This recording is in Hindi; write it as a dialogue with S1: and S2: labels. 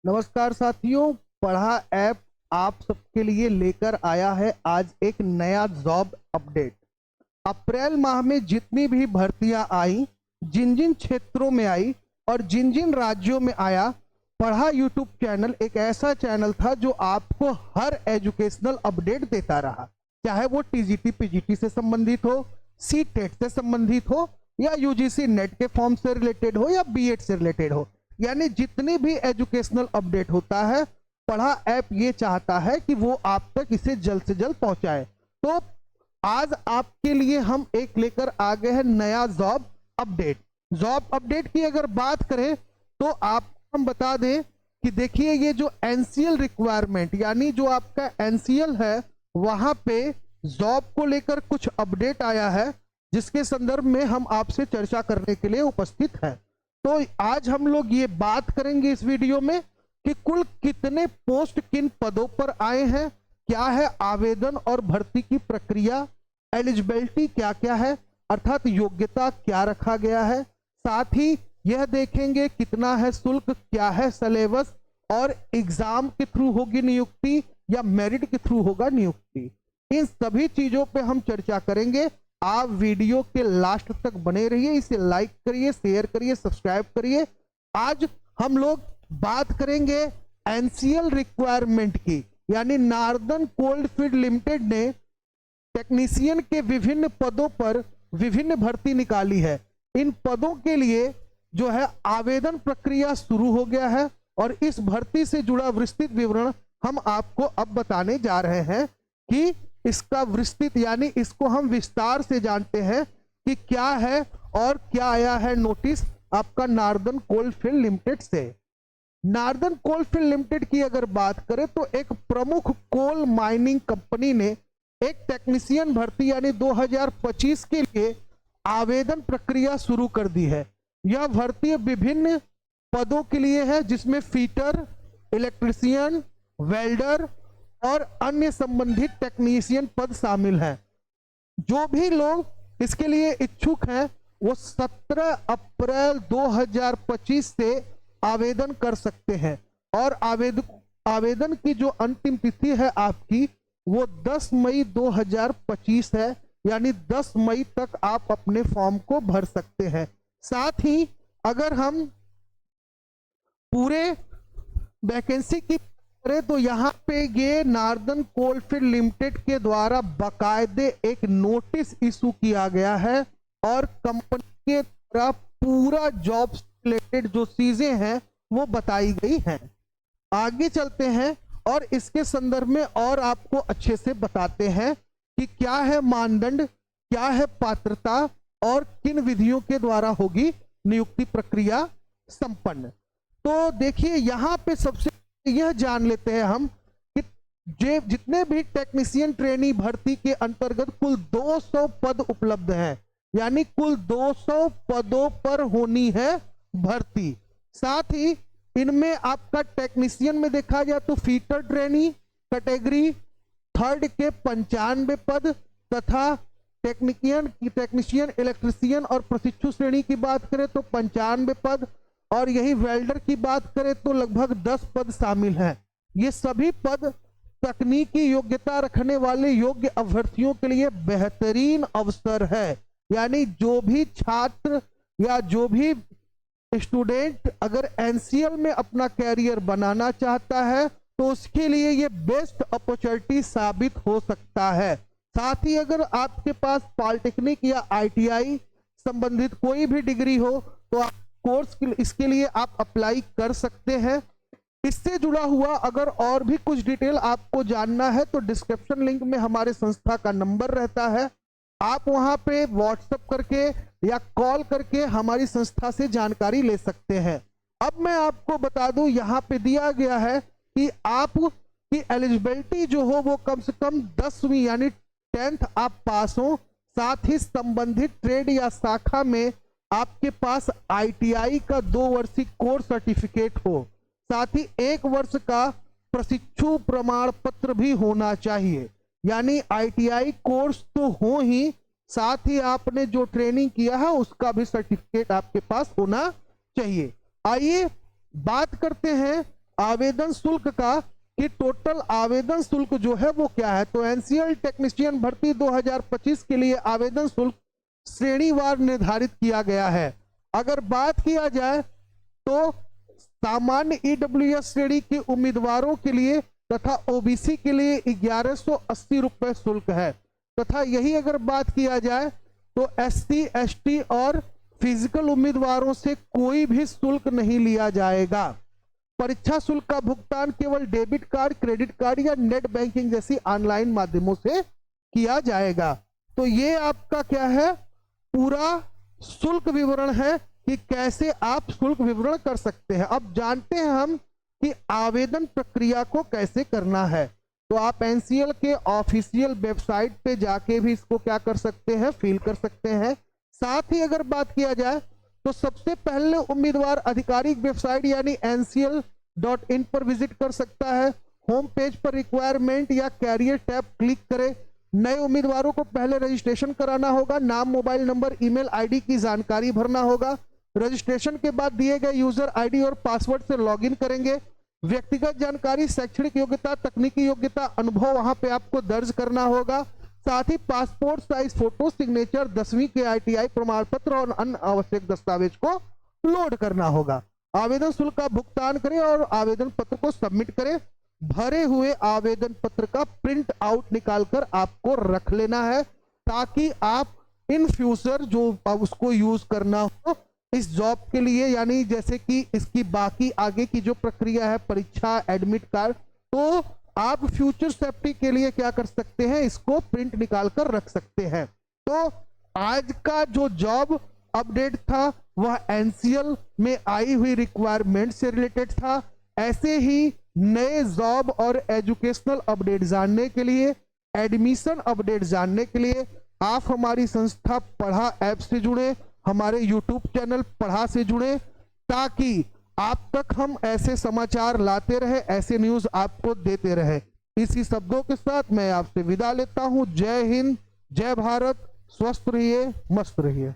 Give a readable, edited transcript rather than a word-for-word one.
S1: नमस्कार साथियों, पढ़ा ऐप आप सबके लिए लेकर आया है आज एक नया जॉब अपडेट। अप्रैल माह में जितनी भी भर्तियां आई, जिन जिन क्षेत्रों में आई और जिन जिन राज्यों में आया, पढ़ा यूट्यूब चैनल एक ऐसा चैनल था जो आपको हर एजुकेशनल अपडेट देता रहा, चाहे वो टीजीटी पीजीटी से संबंधित हो, सी टेट से संबंधित हो, या यूजीसी नेट के फॉर्म से रिलेटेड हो, या बीएड से रिलेटेड हो। यानी जितनी भी एजुकेशनल अपडेट होता है, पढ़ा ऐप ये चाहता है कि वो आप तक इसे जल्द से जल्द पहुंचाए। तो आज आपके लिए हम एक लेकर आ गए हैं नया जॉब अपडेट। जॉब अपडेट की अगर बात करें तो आपको हम बता दें कि देखिए, ये जो एनसीएल रिक्वायरमेंट यानी जो आपका एनसीएल है, वहां पे जॉब को लेकर कुछ अपडेट आया है, जिसके संदर्भ में हम आपसे चर्चा करने के लिए उपस्थित हैं। तो आज हम लोग ये बात करेंगे इस वीडियो में कि कुल कितने पोस्ट किन पदों पर आए हैं, क्या है आवेदन और भर्ती की प्रक्रिया, एलिजिबिलिटी क्या क्या है, अर्थात योग्यता क्या रखा गया है। साथ ही यह देखेंगे कितना है शुल्क, क्या है सिलेबस, और एग्जाम के थ्रू होगी नियुक्ति या मेरिट के थ्रू होगा नियुक्ति। इन सभी चीजों पे हम चर्चा करेंगे। आप वीडियो के लास्ट तक बने रहिए, इसे लाइक करिए, शेयर करिए, सब्सक्राइब करिए। आज हम लोग बात करेंगे एनसीएल रिक्वायरमेंट की, यानी नार्दर्न कोल्डफील्ड लिमिटेड ने टेक्नीशियन के विभिन्न पदों पर विभिन्न भर्ती निकाली है। इन पदों के लिए जो है आवेदन प्रक्रिया शुरू हो गया है और इस भर्ती से जुड़ा विस्तृत विवरण हम आपको अब बताने जा रहे हैं कि इसका विस्तृत यानी इसको हम विस्तार से जानते हैं कि क्या है और क्या आया है नोटिस आपका नार्दर्न कोलफील्ड लिमिटेड से। नार्दर्न कोलफील्ड लिमिटेड की अगर बात करें तो एक प्रमुख कोल माइनिंग कंपनी ने एक टेक्नीशियन भर्ती यानी 2025 के लिए आवेदन प्रक्रिया शुरू कर दी है। यह भर्ती विभिन्न पदों के लिए है, जिसमें फीटर, इलेक्ट्रीशियन, वेल्डर और अन्य संबंधित टेक्नीशियन पद शामिल हैं। जो भी लोग इसके लिए इच्छुक हैं वो 17 अप्रैल 2025 से आवेदन कर सकते हैं और आवेदन की जो अंतिम तिथि है आपकी वो 10 मई 2025 है, यानी 10 मई तक आप अपने फॉर्म को भर सकते हैं। साथ ही अगर हम पूरे वैकेंसी की करें तो यहाँ पे ये नार्दर्न कोलफील्ड लिमिटेड के द्वारा बाकायदे एक नोटिस इशू किया गया है और कंपनी के द्वारा पूरा जॉब से रिलेटेड जो चीजें हैं वो बताई गई हैं। आगे चलते हैं और इसके संदर्भ में और आपको अच्छे से बताते हैं कि क्या है मानदंड, क्या है पात्रता और किन विधियों के द्वारा होगी नियुक्ति प्रक्रिया संपन्न। तो देखिए, यहाँ पे सबसे यह जान लेते हैं हम कि जितने भी टेक्नीशियन ट्रेनी भर्ती के अंतर्गत कुल 200 पद उपलब्ध हैं, यानी कुल 200 पदों पर होनी है भर्ती। साथ ही इनमें आपका टेक्नीशियन में देखा जाए तो फीटर ट्रेनी कैटेगरी थर्ड के 95 पद तथा टेक्नीशियन इलेक्ट्रीशियन और प्रशिक्षु श्रेणी की बात करें तो 95 पद, और यही वेल्डर की बात करें तो लगभग 10 पद शामिल हैं। ये सभी पद तकनीकी योग्यता रखने वाले योग्य अभ्यर्थियों के लिए बेहतरीन अवसर है। यानी जो भी छात्र या जो भी स्टूडेंट अगर एनसीएल में अपना कैरियर बनाना चाहता है तो उसके लिए ये बेस्ट अपॉर्चुनिटी साबित हो सकता है। साथ ही अगर आपके पास पॉलिटेक्निक या आईटीआई संबंधित कोई भी डिग्री हो तो आप कोर्स इसके लिए आप अप्लाई कर सकते हैं। इससे जुड़ा हुआ अगर और भी कुछ डिटेल आपको जानना है तो डिस्क्रिप्शन लिंक में हमारे संस्था का नंबर रहता है, आप वहां पे व्हाट्सएप करके या कॉल करके हमारी संस्था से जानकारी ले सकते हैं। अब मैं आपको बता दूं, यहाँ पे दिया गया है कि आप की एलिजिबिलिटी जो हो वो कम से कम 10वीं यानी 10th आप पास हो, साथ ही संबंधित ट्रेड या शाखा में आपके पास आईटीआई का 2 वर्षीय कोर्स सर्टिफिकेट हो, साथ ही 1 वर्ष का प्रशिक्षु प्रमाण पत्र भी होना चाहिए। यानी आईटीआई कोर्स तो हो ही, साथ ही आपने जो ट्रेनिंग किया है उसका भी सर्टिफिकेट आपके पास होना चाहिए। आइए बात करते हैं आवेदन शुल्क का कि टोटल आवेदन शुल्क जो है वो क्या है। तो एनसीएल टेक्नीशियन भर्ती 2025 के लिए आवेदन शुल्क श्रेणीवार निर्धारित किया गया है। अगर बात किया जाए तो सामान्य ईडब्ल्यूएस श्रेणी के उम्मीदवारों के लिए तथा ओबीसी के लिए 1180 रुपए शुल्क है, तथा यही अगर बात किया जाए तो एससी, एसटी और फिजिकल उम्मीदवारों से कोई भी शुल्क नहीं लिया जाएगा। परीक्षा शुल्क का भुगतान केवल डेबिट कार्ड, क्रेडिट कार्ड या नेट बैंकिंग जैसी ऑनलाइन माध्यमों से किया जाएगा। तो ये आपका क्या है, पूरा शुल्क विवरण है कि कैसे आप शुल्क विवरण कर सकते हैं। अब जानते हैं हम कि आवेदन प्रक्रिया को कैसे करना है। तो आप एनसीएल के ऑफिशियल वेबसाइट पे जाके भी इसको क्या कर सकते हैं, फिल कर सकते हैं। साथ ही अगर बात किया जाए तो सबसे पहले उम्मीदवार आधिकारिक वेबसाइट यानी ncl.in पर विजिट कर सकता है। होम पेज पर रिक्वायरमेंट या कैरियर टैब क्लिक करें। नए उम्मीदवारों को पहले रजिस्ट्रेशन कराना होगा, नाम, मोबाइल नंबर, ईमेल आईडी की जानकारी भरना होगा। रजिस्ट्रेशन के बाद दिए गए यूजर आईडी और पासवर्ड से लॉगिन करेंगे। व्यक्तिगत जानकारी, शैक्षणिक योग्यता, तकनीकी योग्यता, अनुभव वहां पे आपको दर्ज करना होगा। साथ ही पासपोर्ट साइज फोटो, सिग्नेचर, 10वीं के ITI प्रमाण पत्र और अन्य आवश्यक दस्तावेज को लोड करना होगा। आवेदन शुल्क का भुगतान करें और आवेदन पत्र को सबमिट करें। भरे हुए आवेदन पत्र का प्रिंट आउट निकालकर आपको रख लेना है, ताकि आप इन फ्यूचर जो उसको यूज करना हो इस जॉब के लिए, यानी जैसे कि इसकी बाकी आगे की जो प्रक्रिया है, परीक्षा, एडमिट कार्ड, तो आप फ्यूचर सेफ्टी के लिए क्या कर सकते हैं, इसको प्रिंट निकाल कर रख सकते हैं। तो आज का जो जॉब अपडेट था वह एनसीएल में आई हुई रिक्वायरमेंट से रिलेटेड था। ऐसे ही नए जॉब और एजुकेशनल अपडेट जानने के लिए, एडमिशन अपडेट जानने के लिए आप हमारी संस्था पढ़ा ऐप से जुड़े, हमारे यूट्यूब चैनल पढ़ा से जुड़े, ताकि आप तक हम ऐसे समाचार लाते रहे, ऐसे न्यूज आपको देते रहे। इसी शब्दों के साथ मैं आपसे विदा लेता हूं। जय हिंद, जय भारत, स्वस्थ रहिए, मस्त रहिए।